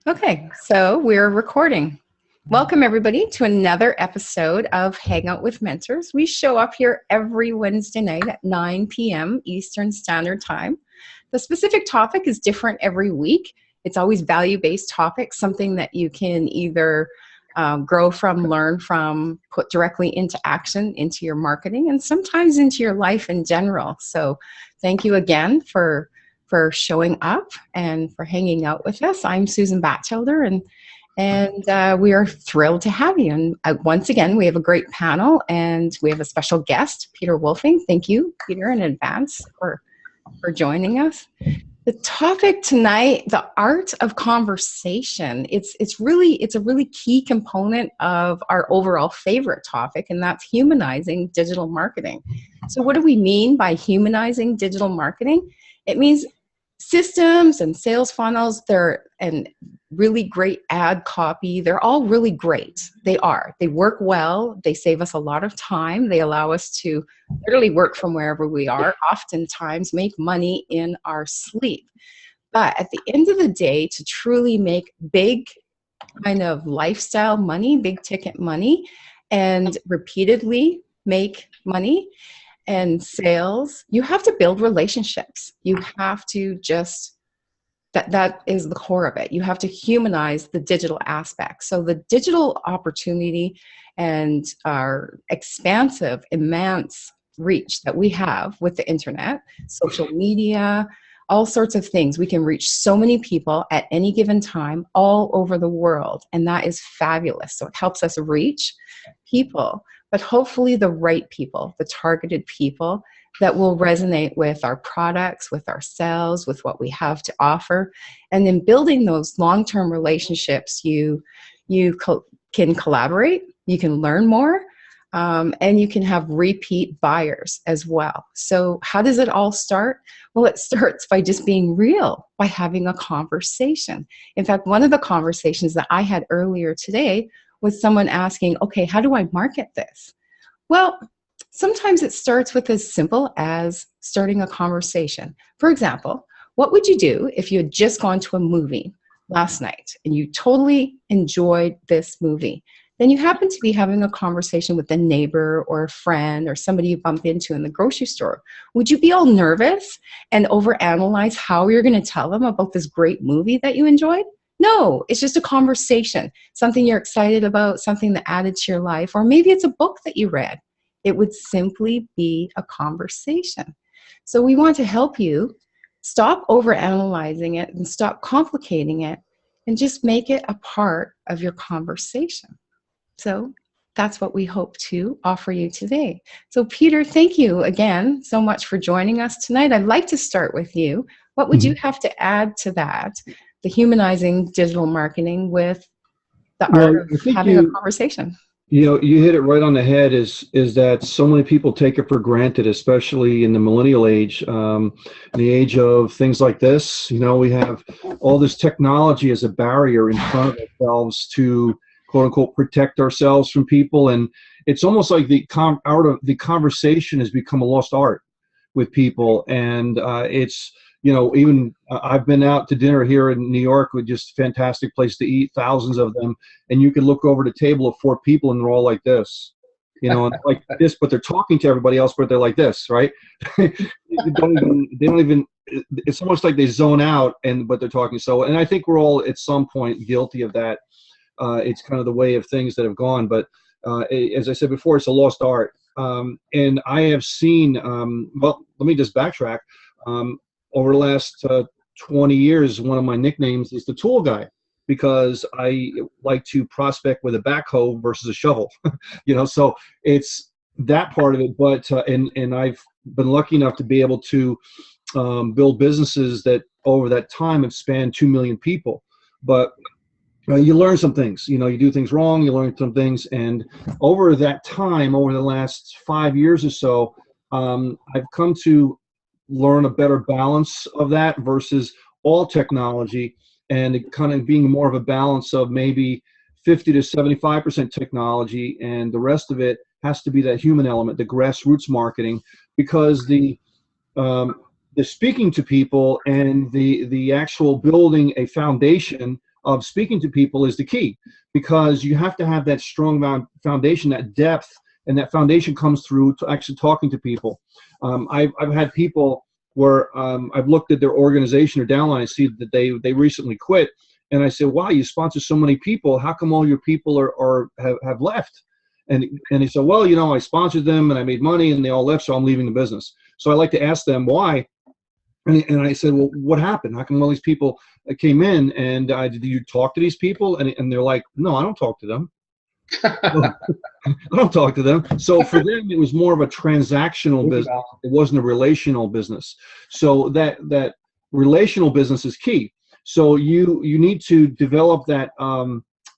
Okay, so we're recording. Welcome, everybody, to another episode of Hangout with Mentors. We show up here every Wednesday night at 9 p.m. Eastern Standard Time. The specific topic is different every week. It's always value-based topics, something that you can either grow from, learn from, put directly into action, into your marketing, and sometimes into your life in general. So thank you again for showing up and for hanging out with us. I'm Susan Bachelder, and we are thrilled to have you. And once again, we have a great panel, and we have a special guest, Peter Wolfing. Thank you, Peter, in advance for joining us. The topic tonight, the art of conversation. It's a really key component of our overall favorite topic, and that's humanizing digital marketing. So what do we mean by humanizing digital marketing? It means systems and sales funnels, and really great ad copy. They're all really great. They work well. They save us a lot of time. They allow us to literally work from wherever we are, oftentimes make money in our sleep. But at the end of the day, to truly make big kind of lifestyle money, big ticket money, and repeatedly make money, and sales, you have to build relationships. You have to just, that is the core of it. You have to humanize the digital aspect. So the digital opportunity and our expansive, immense reach that we have with the internet, social media, all sorts of things. We can reach so many people at any given time all over the world, and that is fabulous. So it helps us reach people, but hopefully the right people, the targeted people that will resonate with our products, with ourselves, with what we have to offer. And in building those long-term relationships, you can collaborate, you can learn more, and you can have repeat buyers as well. So how does it all start? Well, it starts by just being real, by having a conversation. In fact, one of the conversations that I had earlier today was someone asking, okay, how do I market this? Well, sometimes it starts with as simple as starting a conversation. For example, what would you do if you had just gone to a movie last night and you totally enjoyed this movie? Then you happen to be having a conversation with a neighbor or a friend or somebody you bump into in the grocery store. Would you be all nervous and overanalyze how you're going to tell them about this great movie that you enjoyed? No, it's just a conversation, something you're excited about, something that added to your life, or maybe it's a book that you read. It would simply be a conversation. So we want to help you stop overanalyzing it and stop complicating it and just make it a part of your conversation. So that's what we hope to offer you today. So Peter, thank you again so much for joining us tonight. I'd like to start with you. What would you have to add to that? The humanizing digital marketing with the art of having a conversation. You hit it right on the head is that so many people take it for granted, especially in the millennial age, in the age of things like this. We have all this technology as a barrier in front of ourselves to quote unquote protect ourselves from people. And it's almost like the art of the conversation has become a lost art with people. And it's, even I've been out to dinner here in New York with just a fantastic place to eat, thousands of them, and you can look over the table of 4 people and they're all like this, and like this, but they're talking to everybody else, but they're like this, right? they don't even, it's almost like they zone out, but they're talking. So, and I think we're all at some point guilty of that. It's kind of the way of things that have gone, but as I said before, it's a lost art. And I have seen, well, let me just backtrack. Over the last 20 years, one of my nicknames is the tool guy, because I like to prospect with a backhoe versus a shovel. So it's that part of it. But and I've been lucky enough to be able to build businesses that over that time have spanned 2 million people. But you learn some things. You do things wrong, you learn some things, and over that time, over the last 5 years or so, I've come to learn a better balance of that versus all technology, and kind of being more of a balance of maybe 50 to 75% technology, and the rest of it has to be that human element, the grassroots marketing, because the speaking to people and the actual building a foundation of speaking to people is the key, because you have to have that strong foundation, that depth, and that foundation comes through to actually talking to people. I've had people where I've looked at their organization or downline and see that they recently quit, and I said, wow, you sponsor so many people, how come all your people have left? And he said, well, you know, I sponsored them and I made money and they all left, so I'm leaving the business. So I like to ask them why. And I said, well, what happened? How come all these people came in, and did you talk to these people? And they're like, no, I don't talk to them. I don't talk to them. So for them, it was more of a transactional business. It wasn't a relational business. So that relational business is key. So you need to develop that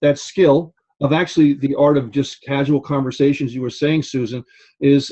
that skill of actually the art of just casual conversations. You were saying, Susan, is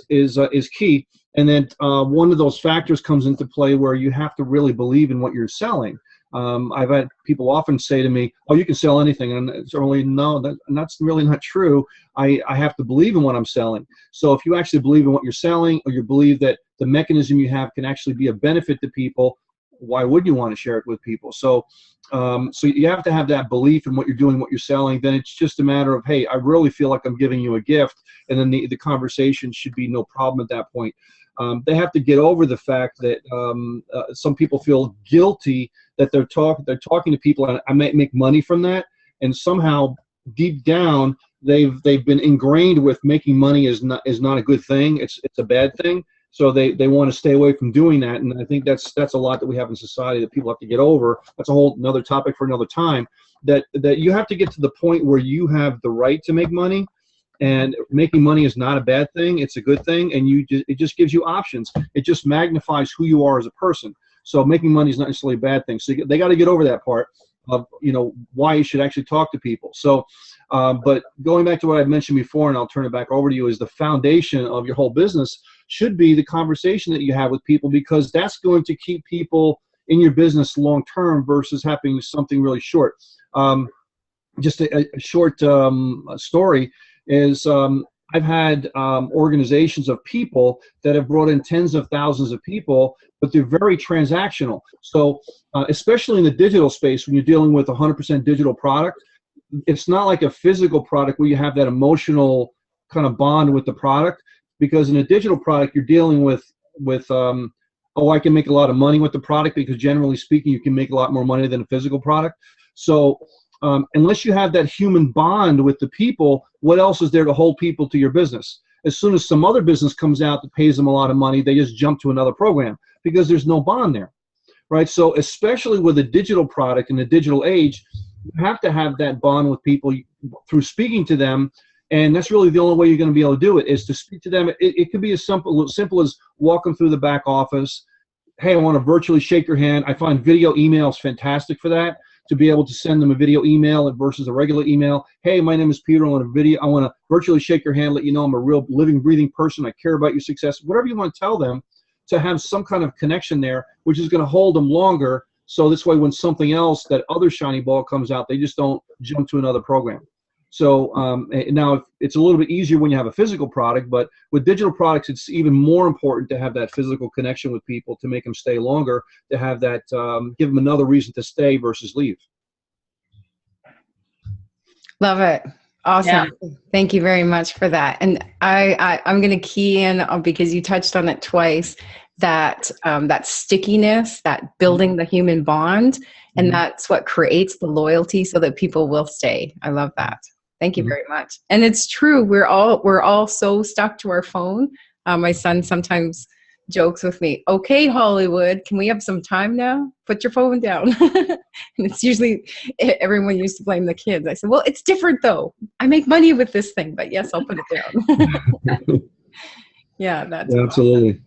key. And then one of those factors comes into play where you have to really believe in what you're selling. I've had people often say to me, oh, you can sell anything. And it's really, no, that's really not true. I have to believe in what I'm selling. So if you actually believe in what you're selling, or you believe that the mechanism you have can actually be a benefit to people, why would you want to share it with people? So so you have to have that belief in what you're doing, what you're selling. Then it's just a matter of, hey, I really feel like I'm giving you a gift. And then the conversation should be no problem at that point. They have to get over the fact that some people feel guilty that they're talking to people, and I might make money from that. And somehow deep down, they've been ingrained with making money is not a good thing. It's a bad thing. So they want to stay away from doing that. And I think that's a lot that we have in society that people have to get over. That's a whole another topic for another time. That you have to get to the point where you have the right to make money. And making money is not a bad thing. It's a good thing. And it just gives you options. It just magnifies who you are as a person. So making money is not necessarily a bad thing. So they got to get over that part of, you know, why you should actually talk to people. So, but going back to what I mentioned before, and I'll turn it back over to you, is the foundation of your whole business should be the conversation that you have with people, because that's going to keep people in your business long term versus having something really short. Just a short story is I've had organizations of people that have brought in tens of thousands of people, but they're very transactional. So especially in the digital space, when you're dealing with 100% digital product, it's not like a physical product where you have that emotional kind of bond with the product. Because in a digital product, you're dealing with oh, I can make a lot of money with the product, because generally speaking, you can make a lot more money than a physical product. So unless you have that human bond with the people, what else is there to hold people to your business? As soon as some other business comes out that pays them a lot of money, they just jump to another program because there's no bond there, right? So especially with a digital product in the digital age, you have to have that bond with people through speaking to them. And that's really the only way you're going to be able to do it, is to speak to them. It could be as simple as walk them through the back office. Hey, I want to virtually shake your hand. I find video emails fantastic for that, to be able to send them a video email versus a regular email. Hey, my name is Peter. I want to virtually shake your hand, let you know I'm a real living, breathing person. I care about your success. Whatever you want to tell them, to have some kind of connection there, which is going to hold them longer. So this way, when something else, that other shiny ball comes out, they just don't jump to another program. So now it's a little bit easier when you have a physical product, but with digital products, it's even more important to have that physical connection with people to make them stay longer, to have that, give them another reason to stay versus leave. Love it. Awesome. Yeah. Thank you very much for that. And I'm going to key in on, because you touched on it twice, that that stickiness, that building the human bond, and that's what creates the loyalty so that people will stay. I love that. Thank you very much. And it's true. We're all so stuck to our phone. My son sometimes jokes with me, okay, Hollywood, can we have some time now? Put your phone down. And it's usually, everyone used to blame the kids. I said, well, it's different though. I make money with this thing, but yes, I'll put it down. Yeah, that's absolutely. Awesome.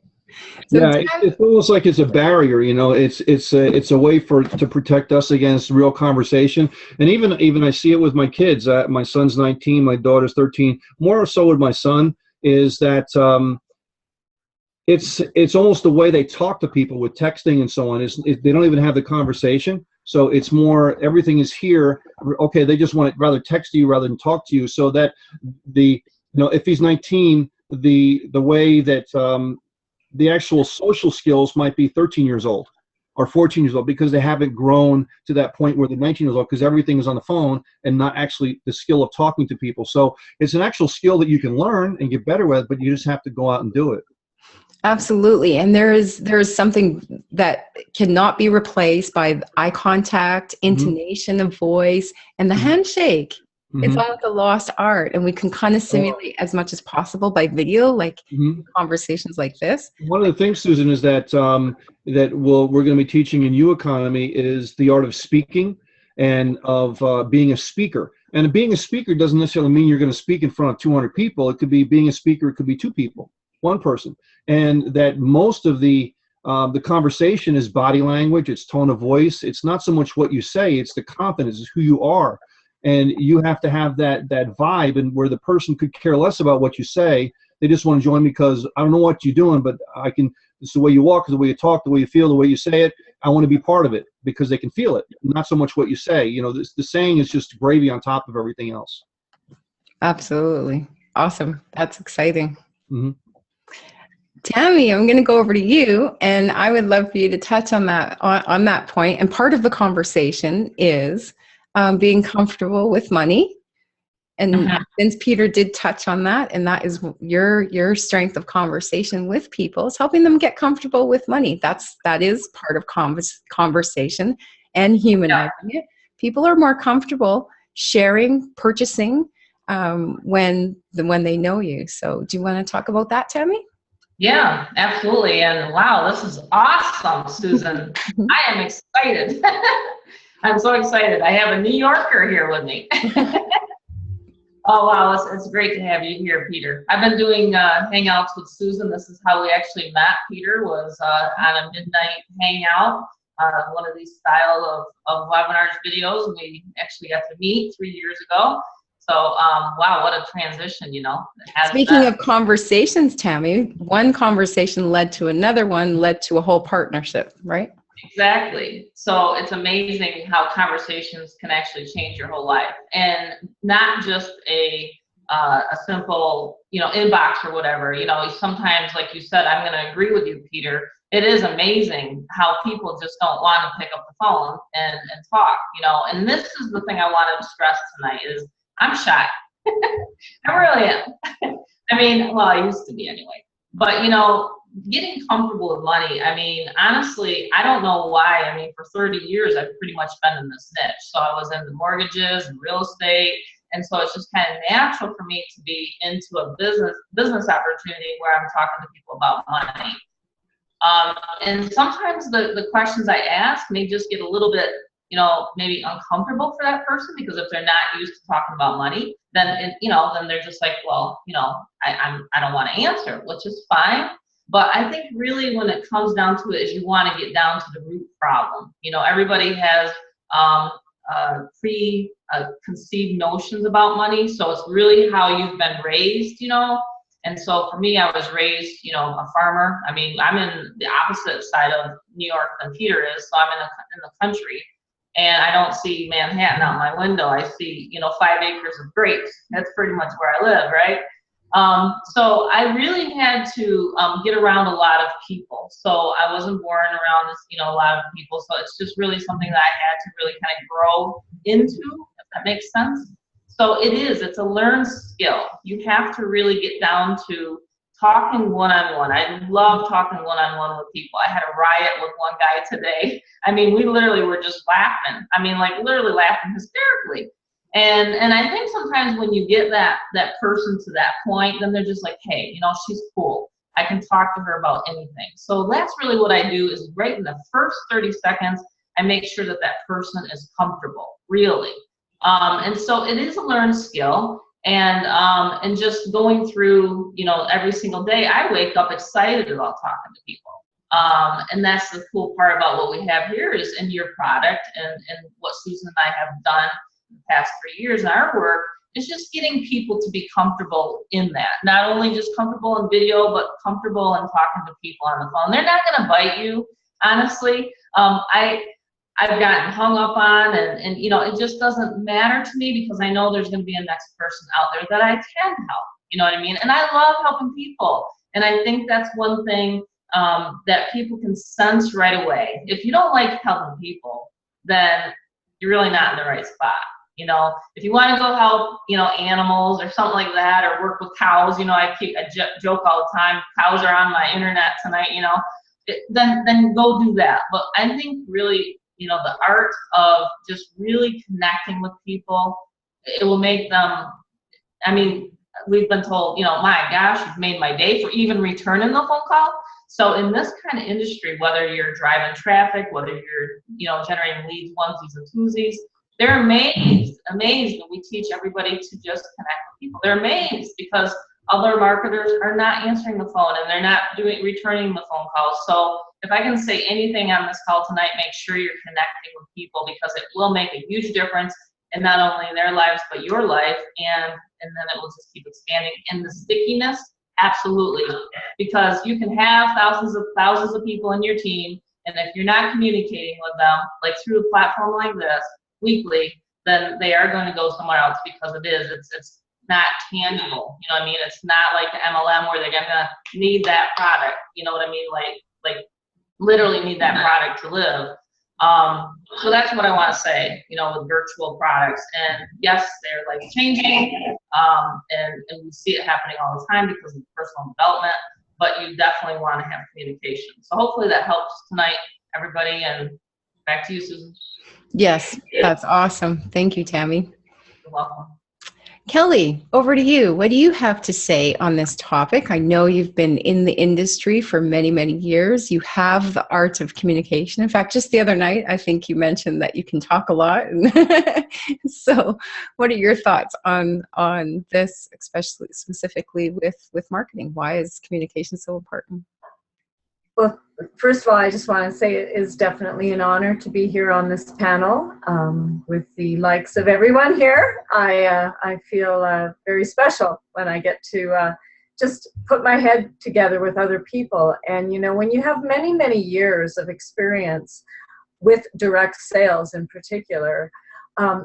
So yeah, it's almost like it's a barrier, you know. It's a way to protect us against real conversation. And even I see it with my kids. My son's 19, my daughter's 13. More so with my son is that it's almost the way they talk to people with texting and so on. They don't even have the conversation. So it's more, everything is here. Okay, they just want to rather text you rather than talk to you. So that if he's 19, the way that the actual social skills might be 13 years old. are 14 years old because they haven't grown to that point where they're 19 years old, because everything is on the phone and not actually the skill of talking to people. So it's an actual skill that you can learn and get better with, but you just have to go out and do it. Absolutely. And there is something that cannot be replaced by eye contact, intonation of voice, and the handshake. It's all the lost art, and we can kind of simulate as much as possible by video, like conversations like this. One of the things, Susan, is that we're going to be teaching in U Economy is the art of speaking and of being a speaker. And being a speaker doesn't necessarily mean you're going to speak in front of 200 people. It could be being a speaker. It could be 2 people, 1 person, and that most of the conversation is body language. It's tone of voice. It's not so much what you say. It's the confidence. It's who you are. And you have to have that vibe, and where the person could care less about what you say. They just want to join because I don't know what you're doing, but it's the way you walk, the way you talk, the way you feel, the way you say it. I want to be part of it because they can feel it, not so much what you say. You know, the saying is just gravy on top of everything else. Absolutely. Awesome. That's exciting. Tammy, I'm going to go over to you, and I would love for you to touch on that point. And part of the conversation is being comfortable with money. And since Peter did touch on that, and that is your strength of conversation with people, is helping them get comfortable with money. That is part of conversation and humanizing it. People are more comfortable sharing, purchasing when they know you. So do you want to talk about that, Tammy? Yeah, absolutely. And wow, this is awesome, Susan. I am excited. I'm so excited. I have a New Yorker here with me. Oh, wow. It's great to have you here, Peter. I've been doing Hangouts with Susan. This is how we actually met. Peter was on a midnight hangout, one of these style of webinars videos. And we actually got to meet 3 years ago. So, wow, what a transition, you know. Speaking of conversations, Tammy, one conversation led to another one, led to a whole partnership, right? Exactly. So it's amazing how conversations can actually change your whole life, and not just a simple, inbox or whatever. Sometimes, like you said, I'm going to agree with you, Peter. It is amazing how people just don't want to pick up the phone and talk, and this is the thing I wanted to stress tonight is I'm shy. I really am. I mean, well, I used to be anyway, but getting comfortable with money, I mean, honestly, I don't know why. I mean, for 30 years, I've pretty much been in this niche. So I was into mortgages and real estate. And so it's just kind of natural for me to be into a business opportunity where I'm talking to people about money. And sometimes the questions I ask may just get a little bit, maybe uncomfortable for that person, because if they're not used to talking about money, then, then they're just like, well, I don't want to answer, which is fine. But I think really when it comes down to it is you want to get down to the root problem. Everybody has preconceived notions about money. So it's really how you've been raised, And so for me, I was raised, a farmer. I mean, I'm in the opposite side of New York than Peter is. So I'm in the country, and I don't see Manhattan out my window. I see, 5 acres of grapes. That's pretty much where I live, right? So I really had to get around a lot of people. So I wasn't born around, a lot of people. So it's just really something that I had to really kind of grow into, if that makes sense. So it's a learned skill. You have to really get down to talking one-on-one. I love talking one-on-one with people. I had a riot with one guy today. I mean, we literally were just laughing. I mean, like literally laughing hysterically. And I think sometimes when you get that person to that point, then they're just like, hey, she's cool. I can talk to her about anything. So that's really what I do is right in the first 30 seconds, I make sure that person is comfortable, really. And so it is a learned skill. And just going through, every single day, I wake up excited about talking to people. And that's the cool part about what we have here is in your product and what Susan and I have done the past 3 years in our work is just getting people to be comfortable in that. Not only just comfortable in video, but comfortable in talking to people on the phone. They're not going to bite you, honestly. I've gotten hung up on and it just doesn't matter to me because I know there's going to be a next person out there that I can help. You know what I mean? And I love helping people. And I think that's one thing that people can sense right away. If you don't like helping people, then you're really not in the right spot. You know, if you want to go help, you know, animals or something like that, or work with cows, you know, I joke all the time, cows are on my internet tonight, you know, then go do that. But I think really, you know, the art of just really connecting with people, it will make them, I mean, we've been told, you know, my gosh, you've made my day for even returning the phone call. So in this kind of industry, whether you're driving traffic, whether you're, you know, generating leads, onesies and twosies, they're amazed when we teach everybody to just connect with people. They're amazed because other marketers are not answering the phone and they're not returning the phone calls. So if I can say anything on this call tonight, make sure you're connecting with people, because it will make a huge difference in not only their lives, but your life. And then it will just keep expanding. And the stickiness, absolutely. Because you can have thousands of people in your team, and if you're not communicating with them, like through a platform like this, weekly, then they are going to go somewhere else, because it's not tangible. You know what I mean? It's not like the MLM where they're gonna need that product. You know what I mean? Like literally need that product to live. So that's what I want to say, you know, with virtual products. And yes, they're like changing, and we see it happening all the time because of personal development, but you definitely want to have communication. So hopefully that helps tonight, everybody, and back to you, Susan. Yes, that's awesome. Thank you, Tammy. You're welcome. Kelly, over to you. What do you have to say on this topic? I know you've been in the industry for many, many years. You have the art of communication. In fact, just the other night, I think you mentioned that you can talk a lot. So what are your thoughts on this, especially specifically with marketing? Why is communication so important? Well, first of all, I just want to say it is definitely an honor to be here on this panel with the likes of everyone here. I feel very special when I get to just put my head together with other people. And, you know, when you have many, many years of experience with direct sales in particular,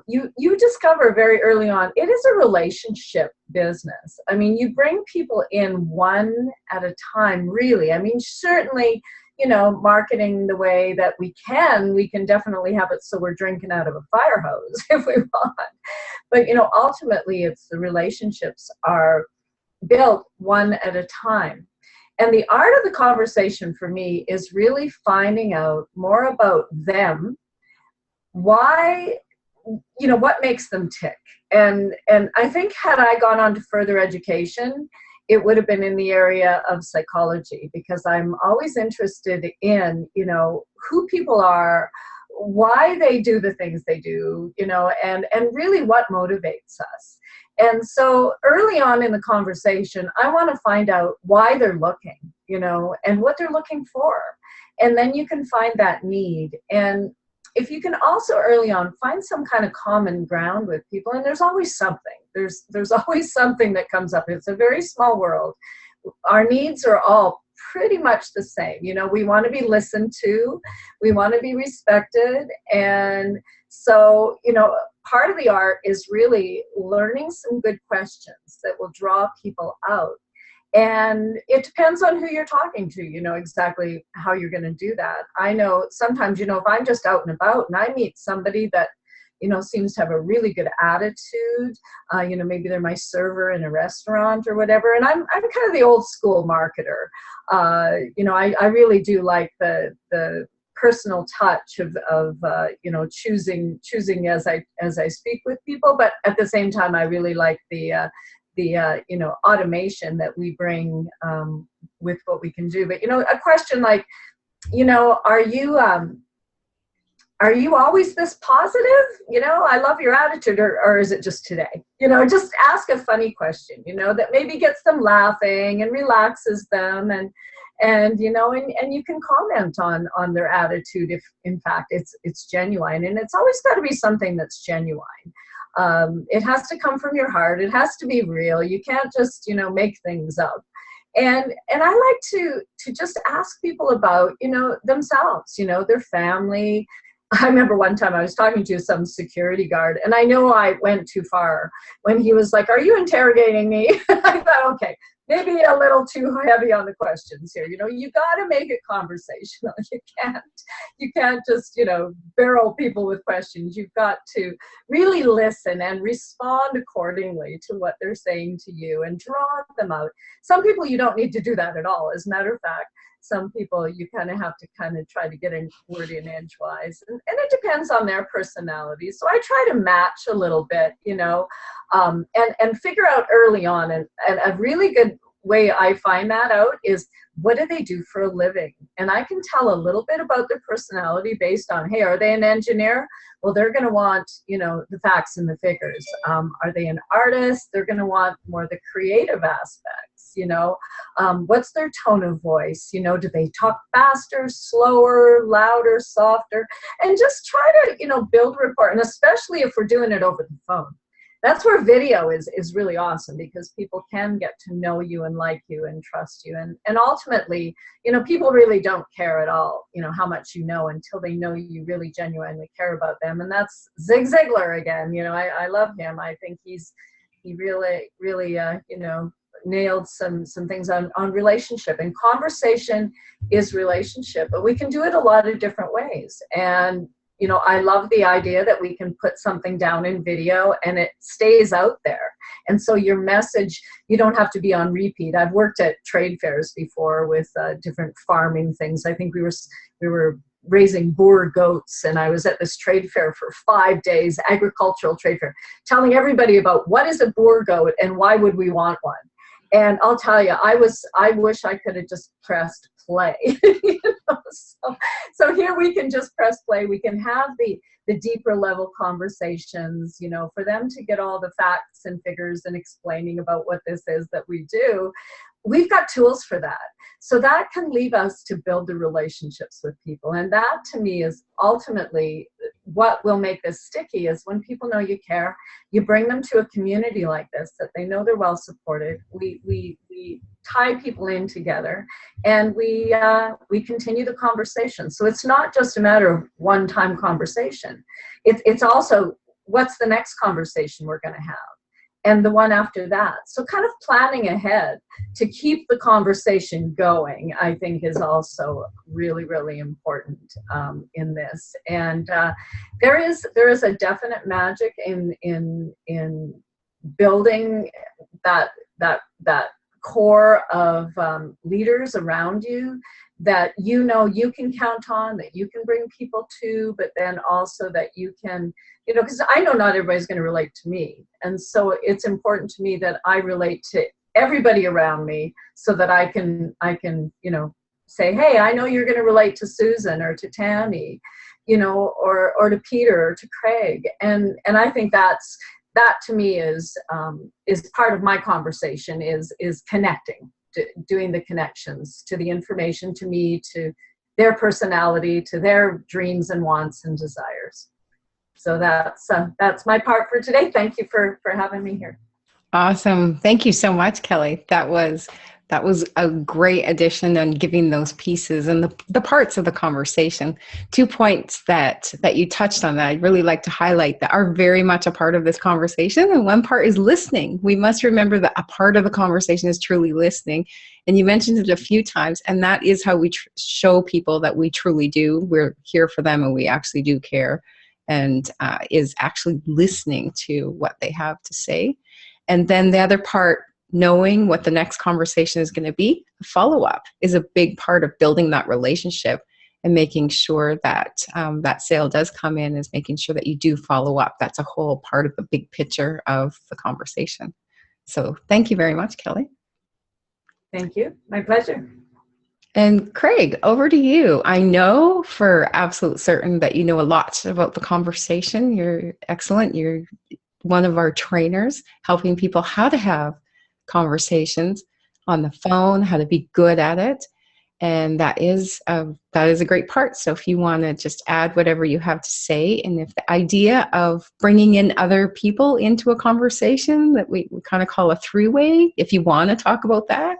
you discover very early on, it is a relationship business. I mean, you bring people in one at a time, really. I mean, certainly, you know, marketing the way that we can definitely have it so we're drinking out of a fire hose if we want. But, you know, ultimately, it's the relationships are built one at a time. And the art of the conversation for me is really finding out more about them, why, you know, what makes them tick. And I think had I gone on to further education, it would have been in the area of psychology, because I'm always interested in, you know, who people are, why they do the things they do, you know, and really what motivates us. And so early on in the conversation, I want to find out why they're looking, you know, and what they're looking for. And then you can find that need. And if you can also early on find some kind of common ground with people, and there's always something, there's always something that comes up. It's a very small world. Our needs are all pretty much the same. You know, we want to be listened to, we want to be respected. And so, you know, part of the art is really learning some good questions that will draw people out. And it depends on who you're talking to, you know, exactly how you're going to do that. I know sometimes, you know, if I'm just out and about and I meet somebody that, you know, seems to have a really good attitude, you know, maybe they're my server in a restaurant or whatever. And I'm kind of the old school marketer. You know, I really do like the personal touch of you know, choosing as I speak with people. But at the same time, I really like the you know, automation that we bring with what we can do. But, you know, a question like, you know, are you always this positive? You know, I love your attitude, or is it just today? You know, just ask a funny question, you know, that maybe gets them laughing and relaxes them, and you know, and you can comment on their attitude if in fact it's genuine. And it's always got to be something that's genuine. It has to come from your heart. It has to be real. You can't just, you know, make things up. And I like to just ask people about, you know, themselves, you know, their family. I remember one time I was talking to some security guard, and I know I went too far when he was like, "Are you interrogating me?" I thought, okay, maybe a little too heavy on the questions here. You know, you got to make it conversational. You can't just, you know, barrel people with questions. You've got to really listen and respond accordingly to what they're saying to you and draw them out. Some people you don't need to do that at all. As a matter of fact, some people you kind of have to kind of try to get a word in edgewise, and it depends on their personality. So I try to match a little bit, you know, and figure out early on. And a really good way I find that out is, what do they do for a living? And I can tell a little bit about their personality based on, hey, are they an engineer? Well, they're going to want, you know, the facts and the figures. Are they an artist? They're going to want more the creative aspects, you know. What's their tone of voice? You know, do they talk faster, slower, louder, softer? And just try to, you know, build rapport. And especially if we're doing it over the phone. That's where video is really awesome, because people can get to know you and like you and trust you. And ultimately, you know, people really don't care at all, you know, how much you know, until they know you really genuinely care about them. And that's Zig Ziglar again. You know, I love him. I think he really, you know, nailed some things on relationship. And conversation is relationship, but we can do it a lot of different ways. And you know, I love the idea that we can put something down in video and it stays out there. And so your message, you don't have to be on repeat. I've worked at trade fairs before with different farming things. I think we were raising Boer goats, and I was at this trade fair for 5 days, agricultural trade fair, telling everybody about what is a Boer goat and why would we want one. And I'll tell you, I wish I could have just pressed play. You know? So here we can just press play. We can have the deeper level conversations, you know, for them to get all the facts and figures and explaining about what this is that we do. We've got tools for that. So that can leave us to build the relationships with people. And that to me is ultimately what will make this sticky, is when people know you care, you bring them to a community like this, that they know they're well supported. We tie people in together, and we continue the conversation. So it's not just a matter of one-time conversation. It's also, what's the next conversation we're going to have? And the one after that. So kind of planning ahead to keep the conversation going, I think, is also really, really important in this. And there is a definite magic in building that core of leaders around you that you know you can count on, that you can bring people to, but then also that you can, you know, because I know not everybody's going to relate to me. And so it's important to me that I relate to everybody around me, so that I can, you know, say, hey, I know you're going to relate to Susan or to Tammy, you know, or to Peter or to Craig. And I think that to me is part of my conversation, is connecting, doing the connections to the information, to me, to their personality, to their dreams and wants and desires. So that's my part for today. Thank you for having me here. Awesome. Thank you so much, Kelly. That was a great addition on giving those pieces and the parts of the conversation. 2 points that you touched on that I'd really like to highlight that are very much a part of this conversation. And one part is listening. We must remember that a part of the conversation is truly listening. And you mentioned it a few times, and that is how we show people that we truly do. We're here for them and we actually do care, and is actually listening to what they have to say. And then the other part, knowing what the next conversation is going to be, follow-up is a big part of building that relationship, and making sure that that sale does come in, is making sure that you do follow up. That's a whole part of the big picture of the conversation. So thank you very much, Kelly. Thank you. My pleasure. And Craig, over to you. I know for absolute certain that you know a lot about the conversation. You're excellent. You're one of our trainers, helping people how to have conversations on the phone, how to be good at it. And that is a great part. So if you want to just add whatever you have to say, and if the idea of bringing in other people into a conversation that we kind of call a three-way, if you want to talk about that,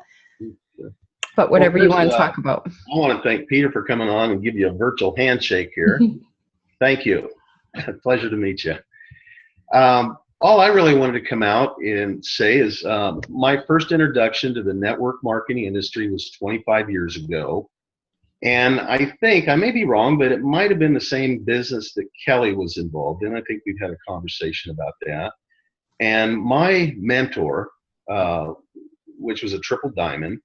but whatever you want to talk about. I want to thank Peter for coming on and give you a virtual handshake here. Thank you. Pleasure to meet you. all I really wanted to come out and say is my first introduction to the network marketing industry was 25 years ago. And I think, I may be wrong, but it might have been the same business that Kelly was involved in. I think we've had a conversation about that. And my mentor, which was a triple diamond,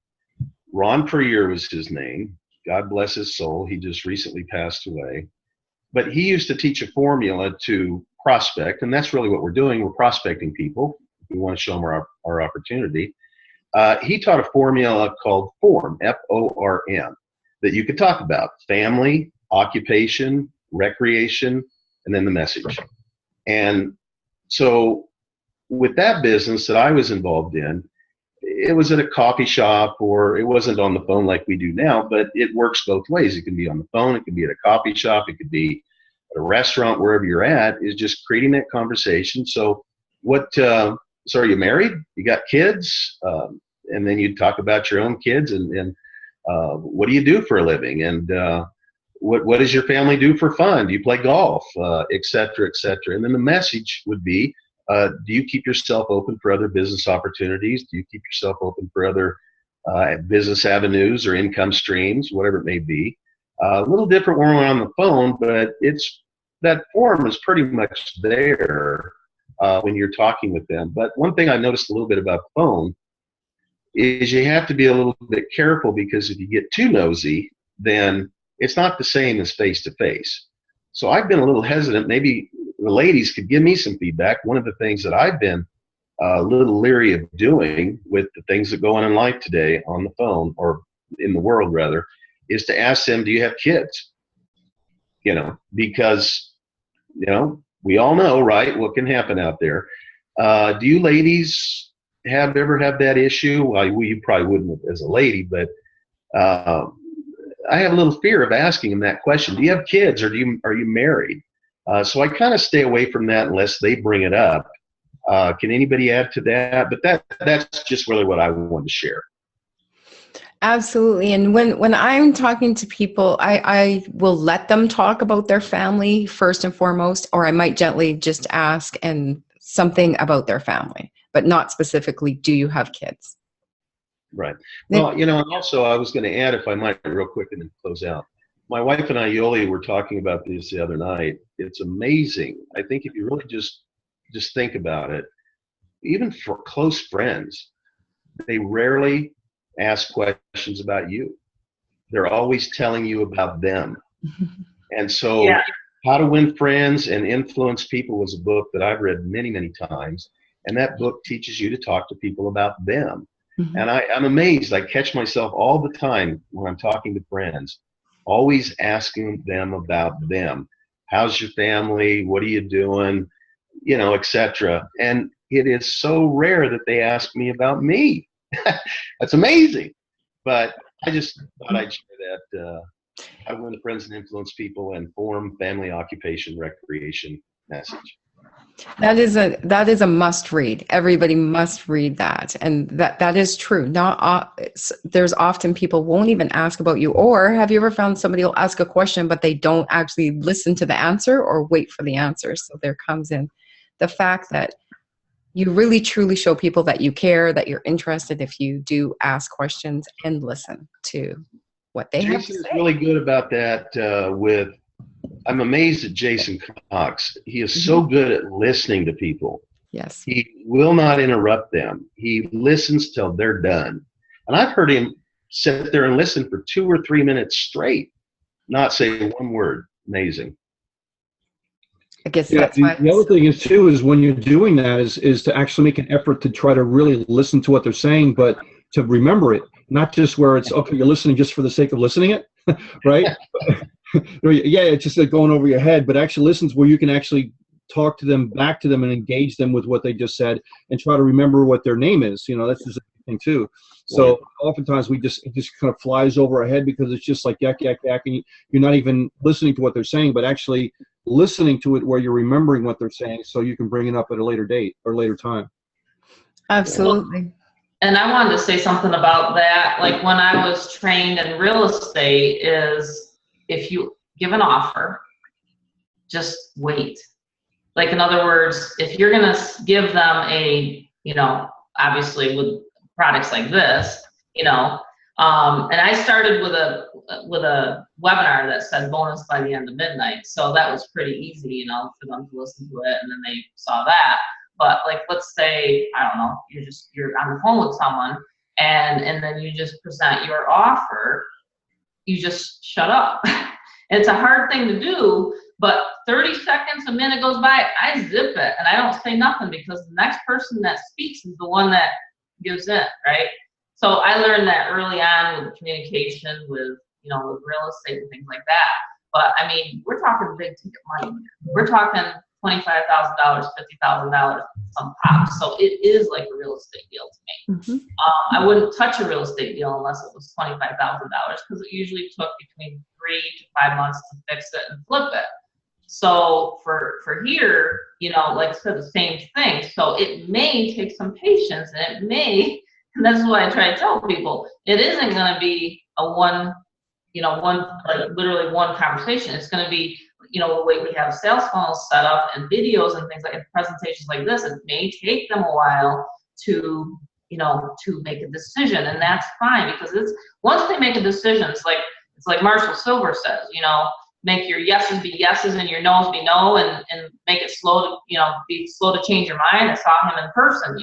Ron Perrier was his name. God bless his soul. He just recently passed away. But he used to teach a formula to prospect, and that's really what we're doing. We're prospecting people. We want to show them our opportunity. He taught a formula called FORM, F-O-R-M, that you could talk about: family, occupation, recreation, and then the message. And so with that business that I was involved in, it was at a coffee shop, or it wasn't on the phone like we do now, but it works both ways. It can be on the phone, it can be at a coffee shop, it could be at a restaurant, wherever you're at, is just creating that conversation. So so are you married? You got kids? And then you talk about your own kids and what do you do for a living? And what does your family do for fun? Do you play golf? Et cetera, et cetera. And then the message would be, do you keep yourself open for other business opportunities? Do you keep yourself open for other business avenues or income streams, whatever it may be? A little different when we're on the phone, but that form is pretty much there when you're talking with them. But one thing I noticed a little bit about the phone is you have to be a little bit careful, because if you get too nosy, then it's not the same as face-to-face. So I've been a little hesitant. Maybe the ladies could give me some feedback. One of the things that I've been a little leery of doing with the things that go on in life today on the phone, or in the world rather, is to ask them, do you have kids? Because, we all know, right, what can happen out there. Do you ladies ever have that issue? Well, you probably wouldn't as a lady, but I have a little fear of asking them that question. Do you have kids, or are you married? So I kind of stay away from that unless they bring it up. Can anybody add to that? But that's just really what I wanted to share. Absolutely. And when I'm talking to people, I will let them talk about their family first and foremost, or I might gently just ask and something about their family, but not specifically, do you have kids? Right. Well, and also I was going to add, if I might, real quick, and then close out. My wife and I, Yoli, were talking about this the other night. It's amazing. I think if you really just think about it, even for close friends, they rarely ask questions about you. They're always telling you about them. And so How to Win Friends and Influence People was a book that I've read many, many times. And that book teaches you to talk to people about them. Mm-hmm. And I'm amazed. I catch myself all the time when I'm talking to friends, always asking them about them. How's your family? What are you doing? Et cetera. And it is so rare that they ask me about me. That's amazing. But I just thought I'd share that. How to Win Friends and Influence People, and FORM, family, occupation, recreation message. That is a must read. Everybody must read that. And that is true. There's often people won't even ask about you. Or have you ever found somebody will ask a question, but they don't actually listen to the answer or wait for the answer? So there comes in the fact that you really truly show people that you care, that you're interested if you do ask questions and listen to what they have to say. Jason is really good about that. I'm amazed at Jason Cox. He is so good at listening to people. Yes. He will not interrupt them. He listens till they're done. And I've heard him sit there and listen for 2 or 3 minutes straight, not say one word. Amazing. I guess that's the other thing is too, is when you're doing that is to actually make an effort to try to really listen to what they're saying, but to remember it, not just where it's, okay, you're listening just for the sake of listening it, right? Yeah, it's just like going over your head, but actually listens where you can actually talk to them, back to them, and engage them with what they just said, and try to remember what their name is. That's just a thing too. So oftentimes it just kind of flies over our head because it's just like yak, yak, yak, and you're not even listening to what they're saying, but actually listening to it where you're remembering what they're saying, so you can bring it up at a later date or later time. Absolutely. And I wanted to say something about that. Like when I was trained in real estate, is if you give an offer, just wait. Like, in other words, if you're going to give them a, obviously with products like this, and I started with a webinar that said bonus by the end of midnight. So that was pretty easy, for them to listen to it, and then they saw that. But like, let's say, I don't know, you're on the phone with someone, and then you just present your offer, you just shut up. It's a hard thing to do, but 30 seconds, a minute goes by, I zip it and I don't say nothing, because the next person that speaks is the one that gives in, right? So I learned that early on with communication, with with real estate and things like that. But I mean, we're talking big ticket money. We're talking $25,000, $50,000, some pop. So it is like a real estate deal to me. Mm-hmm. I wouldn't touch a real estate deal unless it was $25,000, because it usually took between 3 to 5 months to fix it and flip it. So for here, like I said, the same thing. So it may take some patience, and it may, and that's why I try to tell people, it isn't going to be a literally one conversation. It's going to be, the way we have sales funnels set up and videos and things like presentations like this. It may take them a while to make a decision, and that's fine, because once they make a decision, it's like Marshall Silver says, make your yeses be yeses and your no's be no, and make it slow to, be slow to change your mind. I saw him in person,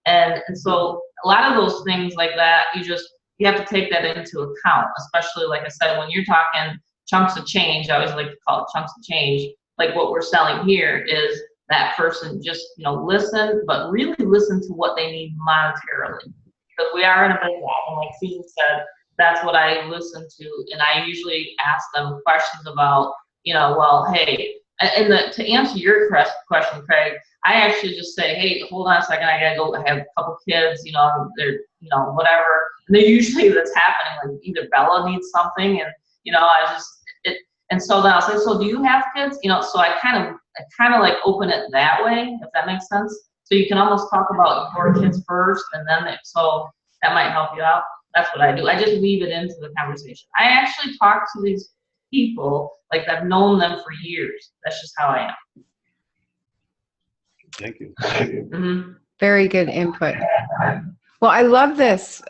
and so a lot of those things like that, you have to take that into account, especially, like I said, when you're talking chunks of change. I always like to call it chunks of change. Like what we're selling here is that person just, listen, but really listen to what they need monetarily. Because we are in a big gap, and like Susan said, that's what I listen to, and I usually ask them questions about, well, hey, and to answer your question, Craig, I actually just say, hey, hold on a second, I gotta go. I have a couple kids, they're, whatever. And then usually that's happening, like either Bella needs something, and and so then I'll say, so do you have kids? So I kind of like open it that way, if that makes sense. So you can almost talk about your kids first, and then so that might help you out. That's what I do. I just weave it into the conversation. I actually talk to these people like I've known them for years. That's just how I am. Thank you. Mm-hmm. Very good input. Well, I love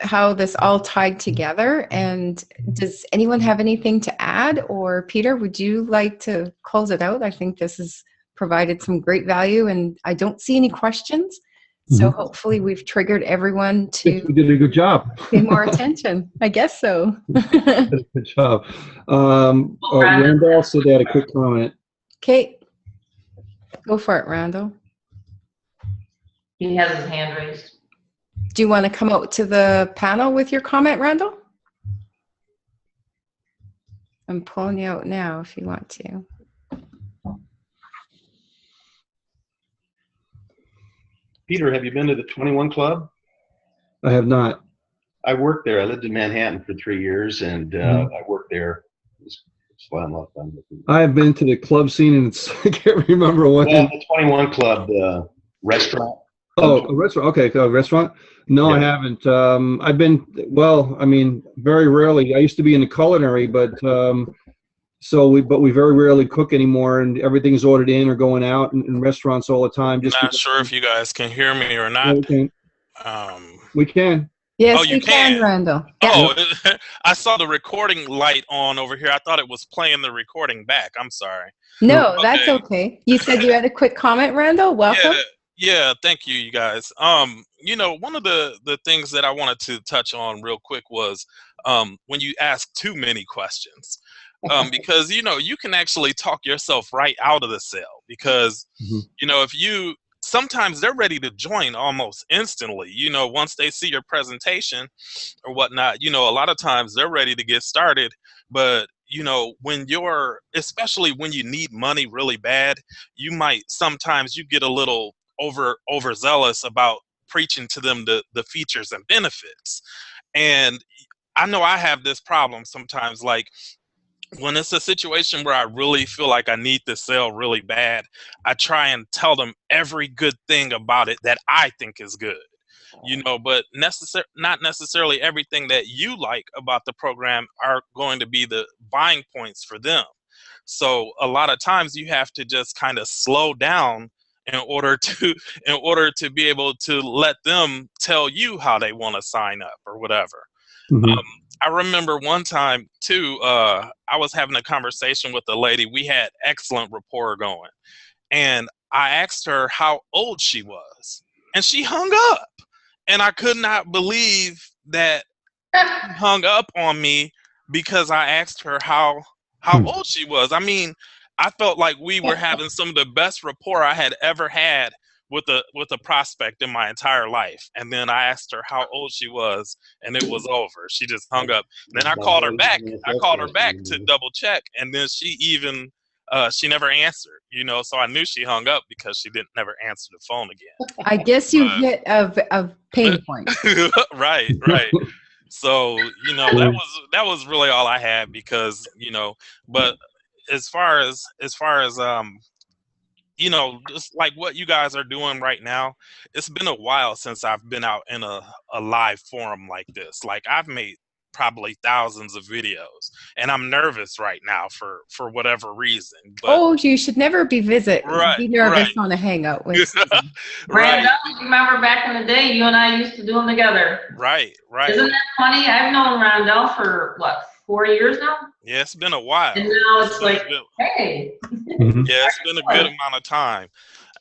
how this all tied together. And does anyone have anything to add? Or Peter, would you like to close it out? I think this has provided some great value, and I don't see any questions. So hopefully we've triggered everyone to we did a good job. pay more attention. I guess so. Good job. Randall said they had a quick comment. Kate, go for it, Randall. He has his hand raised. Do you want to come out to the panel with your comment, Randall? I'm pulling you out now if you want to. Peter, have you been to the 21 Club? I have not. I worked there. I lived in Manhattan for 3 years, and I worked there. It was fun, a lot of fun. I have been to the club scene, and I can't remember when. Well, the 21 Club, the restaurant. Oh, a restaurant. Okay, a restaurant. No, yeah. I haven't. I've been, very rarely. I used to be in the culinary, but we very rarely cook anymore, and everything's ordered in or going out in restaurants all the time. Just not sure if you guys can hear me or not. We can. Yes, you can, Randall. Oh, I saw the recording light on over here. I thought it was playing the recording back. I'm sorry. No, okay. That's okay. You said you had a quick comment, Randall. Welcome. Yeah, thank you guys. One of the things that I wanted to touch on real quick was when you ask too many questions. Because, you can actually talk yourself right out of the sale, because, sometimes they're ready to join almost instantly, once they see your presentation or whatnot, a lot of times they're ready to get started. But, especially when you need money really bad, sometimes you get a little overzealous about preaching to them the features and benefits. And I know I have this problem sometimes, like when it's a situation where I really feel like I need this sale really bad, I try and tell them every good thing about it that I think is good, but not necessarily everything that you like about the program are going to be the buying points for them. So a lot of times you have to just kind of slow down in order to be able to let them tell you how they want to sign up or whatever. Mhm. I remember one time too, I was having a conversation with a lady. We had excellent rapport going, and I asked her how old she was, and she hung up. And I could not believe that she hung up on me because I asked her how old she was. I mean, I felt like we were having some of the best rapport I had ever had with a prospect in my entire life. And then I asked her how old she was, and it was over. She just hung up. And then I called her back. To double check, and then she never answered. So I knew she hung up because she didn't never answer the phone again. I guess you hit a pain point. Right. So that was really all I had, because but as far as just like what you guys are doing right now, it's been a while since I've been out in a live forum like this. Like, I've made probably thousands of videos, and I'm nervous right now for whatever reason. But you should never be nervous on a Hangout with Susan. Randall, remember back in the day, you and I used to do them together. Right. Isn't that funny? I've known Randall for 4 years now? Yeah, it's been a while. And now it's like, hey. Yeah, it's been a good amount of time.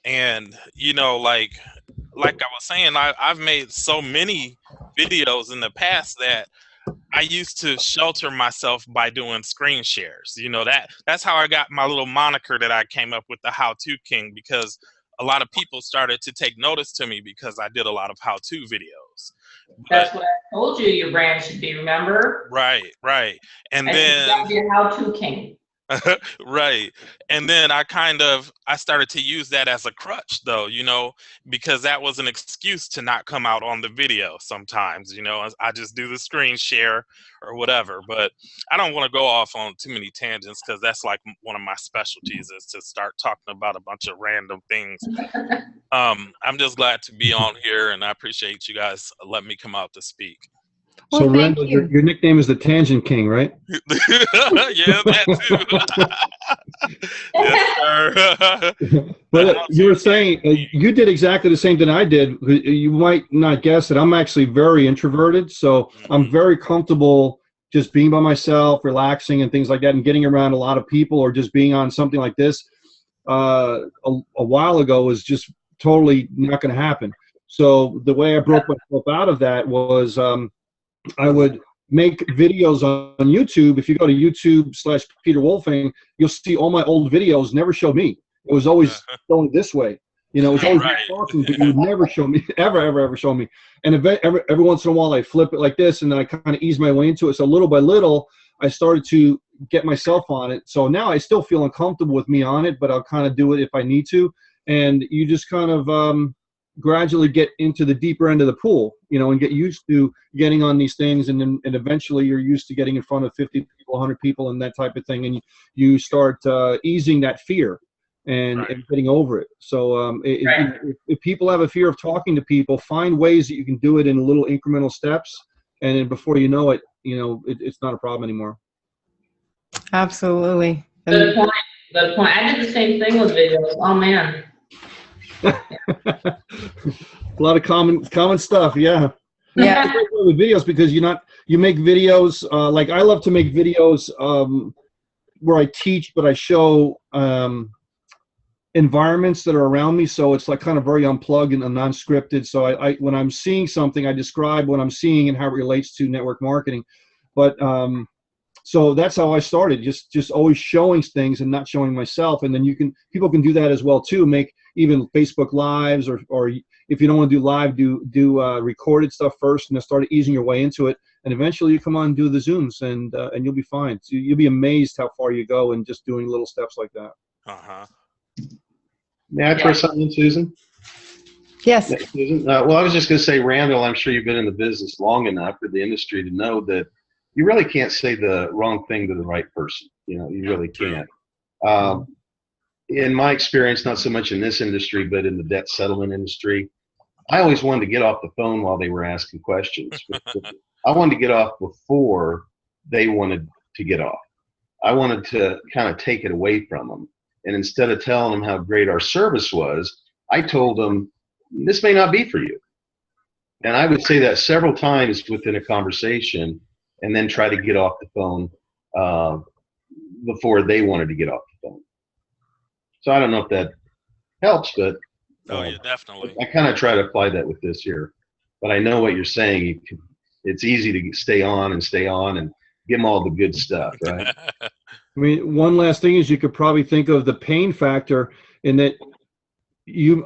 And, like I was saying, I've made so many videos in the past that I used to shelter myself by doing screen shares. That's how I got my little moniker that I came up with, the How-To King, because a lot of people started to take notice to me because I did a lot of how-to videos. That's what I told you your brand should be, remember? Right. And then you gotta be a How-To King. Right. And then I started to use that as a crutch, though, because that was an excuse to not come out on the video sometimes. I just do the screen share or whatever. But I don't want to go off on too many tangents, because that's like one of my specialties, is to start talking about a bunch of random things. I'm just glad to be on here, and I appreciate you guys letting me come out to speak. Well, so, Randall, your nickname is the Tangent King, right? Yeah, that too. Yes, sir. But you were saying you did exactly the same thing I did. You might not guess it. I'm actually very introverted, so I'm very comfortable just being by myself, relaxing and things like that, and getting around a lot of people, or just being on something like this. A while ago was just totally not going to happen. So the way I broke myself out of that was I would make videos on YouTube. If you go to YouTube/Peter Wolfing, you'll see all my old videos never showed me. It was always going this way. It was always talking, but you would never show me, ever show me. And every once in a while, I flip it like this, and then I kind of ease my way into it. So little by little, I started to get myself on it. So now I still feel uncomfortable with me on it, but I'll kind of do it if I need to. And you just kind of gradually get into the deeper end of the pool, and get used to getting on these things, and eventually you're used to getting in front of 50 people, 100 people, and that type of thing, and you start easing that fear and getting over it. So if people have a fear of talking to people, find ways that you can do it in little incremental steps, and then before you know it, it's not a problem anymore. Absolutely. Good point. I did the same thing with videos. Oh man. A lot of common stuff. Yeah. With videos, because you make videos like I love to make videos where I teach, but I show environments that are around me, so it's like kind of very unplugged and non-scripted. So I when I'm seeing something, I describe what I'm seeing and how it relates to network marketing. But so that's how I started, just always showing things and not showing myself. And then people can do that as well too. Make even Facebook Lives, or if you don't want to do live, do recorded stuff first, and then start easing your way into it. And eventually you come on and do the Zooms, and you'll be fine. So you'll be amazed how far you go in just doing little steps like that. May I throw something in, Susan? Yes. Susan? Well, I was just going to say, Randall, I'm sure you've been in the business long enough for the industry to know that you really can't say the wrong thing to the right person. You really can't. In my experience, not so much in this industry, but in the debt settlement industry, I always wanted to get off the phone while they were asking questions. I wanted to get off before they wanted to get off. I wanted to kind of take it away from them. And instead of telling them how great our service was, I told them, this may not be for you. And I would say that several times within a conversation, and then try to get off the phone before they wanted to get off the phone. So I don't know if that helps, but Oh yeah, definitely. I kind of try to apply that with this here. But I know what you're saying. It's easy to stay on and give them all the good stuff, right? I mean, one last thing is you could probably think of the pain factor in that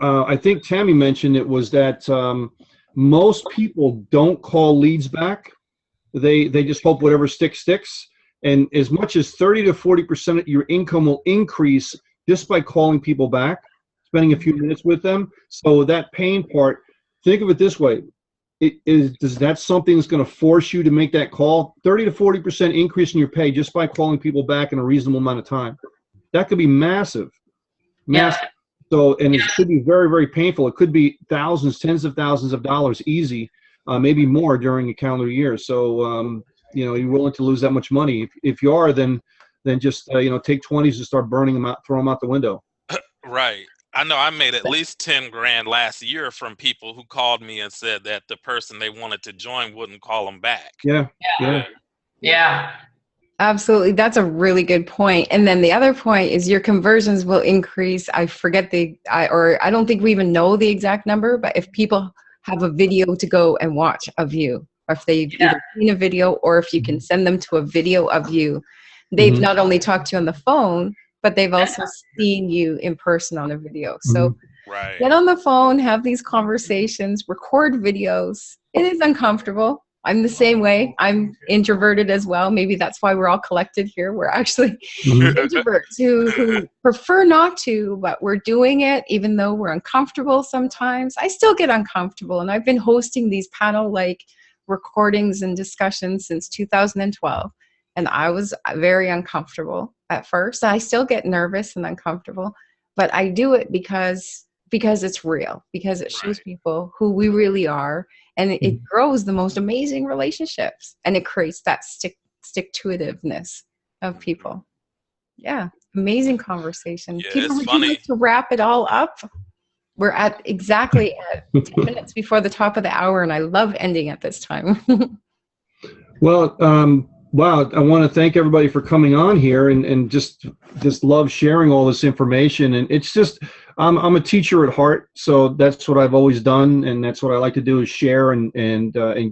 I think Tammy mentioned it was that most people don't call leads back. They just hope whatever sticks. And as much as 30 to 40% of your income will increase just by calling people back, spending a few minutes with them. So that pain part, think of it this way. Does that something that's going to force you to make that call? 30 to 40% increase in your pay just by calling people back in a reasonable amount of time. That could be massive. Massive. Yeah. So, and it could be very, very painful. It could be thousands, tens of thousands of dollars easy, maybe more during a calendar year. So, you're willing to lose that much money. If you are, then just, take 20s and start burning them out, throw them out the window. Right. I know I made at least 10 grand last year from people who called me and said that the person they wanted to join wouldn't call them back. Yeah. Absolutely. That's a really good point. And then the other point is your conversions will increase. I forget I don't think we even know the exact number, but if people have a video to go and watch of you, or if they've either seen a video, or if you can send them to a video of you, they've not only talked to you on the phone, but they've also seen you in person on a video. So get on the phone, have these conversations, record videos. It is uncomfortable. I'm the same way. I'm introverted as well. Maybe that's why we're all collected here. We're actually introverts who prefer not to, but we're doing it even though we're uncomfortable sometimes. I still get uncomfortable, and I've been hosting these panel-like recordings and discussions since 2012, and I was very uncomfortable at first. I still get nervous and uncomfortable, but I do it because it's real, because it shows people who we really are, and it grows the most amazing relationships, and it creates that stick-to-itiveness of people. Yeah, amazing conversation. Yeah, People, it's would funny. you like to wrap it all up? We're at exactly 10 minutes before the top of the hour, and I love ending at this time. Well, wow, I want to thank everybody for coming on here and just love sharing all this information. And it's just, I'm a teacher at heart, so that's what I've always done, and that's what I like to do is share and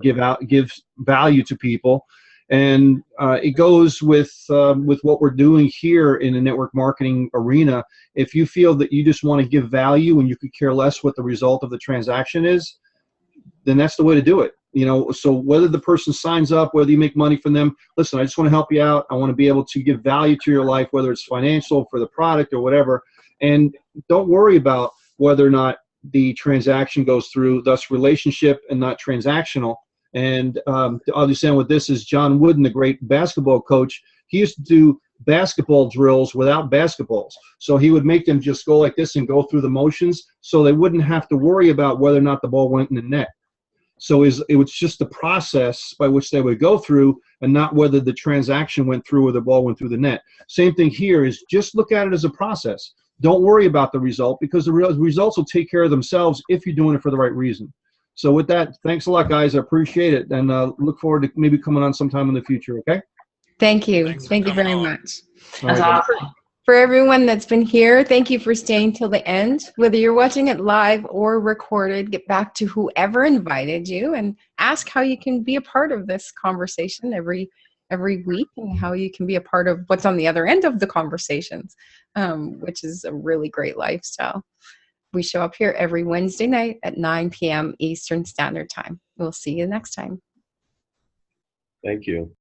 give value to people. And it goes with what we're doing here in the network marketing arena. If you feel that you just want to give value and you could care less what the result of the transaction is, then that's the way to do it. So whether the person signs up, whether you make money from them, listen, I just want to help you out. I want to be able to give value to your life, whether it's financial, for the product, or whatever. And don't worry about whether or not the transaction goes through, thus relationship and not transactional. And to understand what this is, John Wooden, the great basketball coach, he used to do basketball drills without basketballs. So he would make them just go like this and go through the motions, so they wouldn't have to worry about whether or not the ball went in the net. So it was just the process by which they would go through, and not whether the transaction went through or the ball went through the net. Same thing here, is just look at it as a process. Don't worry about the result, because the results will take care of themselves if you're doing it for the right reason. So with that, thanks a lot, guys. I appreciate it, and look forward to maybe coming on sometime in the future, okay? Thank you. Thanks for Thank you very coming on. much. That's awesome. For everyone that's been here, thank you for staying till the end. Whether you're watching it live or recorded, get back to whoever invited you and ask how you can be a part of this conversation every week, and how you can be a part of what's on the other end of the conversations, which is a really great lifestyle. We show up here every Wednesday night at 9 p.m. Eastern Standard Time. We'll see you next time. Thank you.